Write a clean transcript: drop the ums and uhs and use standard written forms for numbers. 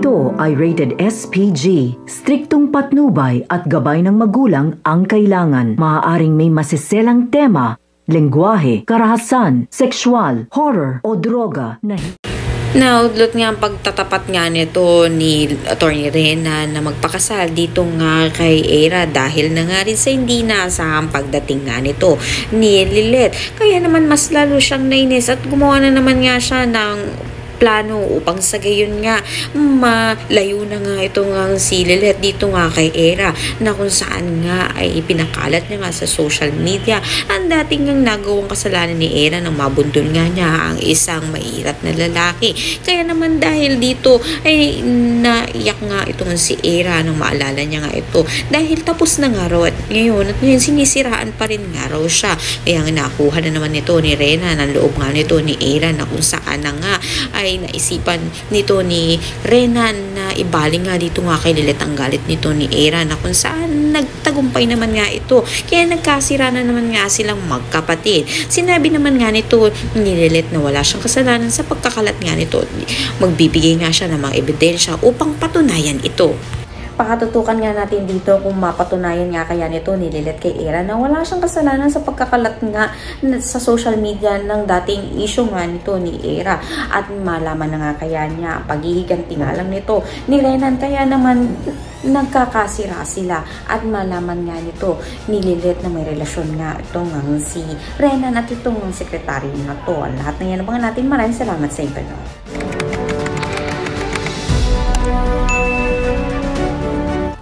Ito ay rated SPG. Striktong patnubay at gabay ng magulang ang kailangan. Maaaring may masiselang tema, lengguwahe, karahasan, sexual, horror o droga na Naudlot nga ang pagtatapat nga nito ni Atty. Rena na magpakasal dito nga kay Era dahil na nga rin sa hindi naasahang pagdating nga nito ni Lilet. Kaya naman mas lalo siyang nainis at gumawa na naman nga siya ng plano upang sa gayon nga malayo na nga ito nga si Lilet dito nga kay Era na kung saan nga ay ipinakalat niya nga sa social media ang dating nga nagawang kasalanan ni Era nang mabundol nga niya ang isang mahirap na lalaki. Kaya naman dahil dito ay naiyak nga itong si Era nang maalala niya nga ito dahil tapos na nga raw at ngayon sinisiraan pa rin nga raw siya. Kaya nga nakuha na naman nito ni Rena ng loob nga nito ni Era na kung saan na nga ay naisipan nito ni Rena na ibaling nga dito nga kay Lilet ang galit nito ni Era na kung saan nagtagumpay naman nga ito. Kaya nagkasira na naman nga silang magkapatid. Sinabi naman nga nito ni Lilet na wala siyang kasalanan sa pagkakalat nga nito. Magbibigay nga siya ng mga ebidensya upang patunayan ito. Pakatutukan nga natin dito kung mapatunayan nga kaya nito ni Lilet kay Era na wala siyang kasalanan sa pagkakalat nga sa social media ng dating issue nga nito ni Era at malaman na nga kaya niya paghihiganti nga lang nito ni Renan kaya naman nagkakasira sila at malaman nga nito ni Lilet na may relasyon nga itong si Renan at itong sekretary na to. Lahat na yan abangan natin. Maraming salamat sa inyo.